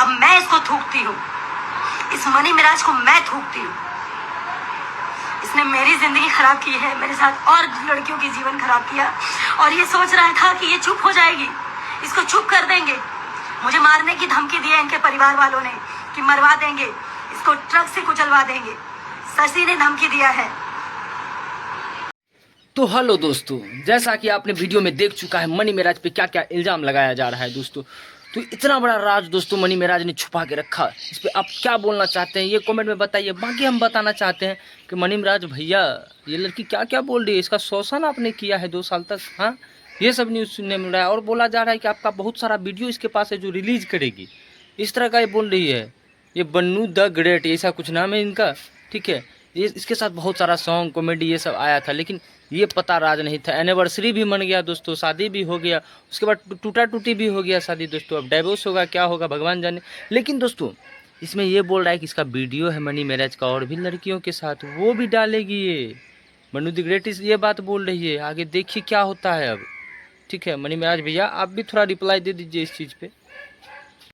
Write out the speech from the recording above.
अब मैं इसको थूकती हूँ, इस मनी मिराज को मैं थूकती हूँ। इसने मेरी जिंदगी खराब की है, मेरे साथ और लड़कियों की जीवन खराब किया, और ये सोच रहा था कि ये चुप हो जाएगी, इसको चुप कर देंगे। मुझे मारने की धमकी दी है इनके परिवार वालों ने कि मरवा देंगे, इसको ट्रक से कुचलवा देंगे। शशि ने धमकी दिया है। तो हेलो दोस्तों, जैसा कि आपने वीडियो में देख चुका है मनी मिराज पे क्या क्या इल्ज़ाम लगाया जा रहा है दोस्तों। तो इतना बड़ा राज दोस्तों मनी मिराज ने छुपा के रखा, इस पर आप क्या बोलना चाहते हैं ये कमेंट में बताइए। बाकी हम बताना चाहते हैं कि मनी मिराज भैया, ये लड़की क्या क्या बोल रही है, इसका शोषण आपने किया है 2 साल तक। हाँ, ये सब न्यूज़ सुनने मिल रहा है और बोला जा रहा है कि आपका बहुत सारा वीडियो इसके पास है जो रिलीज़ करेगी, इस तरह का ये बोल रही है। ये बन्नू द ग्रेट ऐसा कुछ नाम है इनका, ठीक है। ये इसके साथ बहुत सारा सॉन्ग कॉमेडी ये सब आया था, लेकिन ये पता राज नहीं था। एनिवर्सरी भी मन गया दोस्तों, शादी भी हो गया, उसके बाद टूटा टूटी भी हो गया शादी दोस्तों। अब डाइवोर्स होगा क्या होगा भगवान जाने। लेकिन दोस्तों इसमें ये बोल रहा है कि इसका वीडियो है मनी मैरिज का और भी लड़कियों के साथ, वो भी डालेगी ये। मनु द ग्रेटेस्ट ये बात बोल रही है, आगे देखिए क्या होता है अब। ठीक है मनी मैरिज भैया, आप भी थोड़ा रिप्लाई दे दीजिए इस चीज़ पे।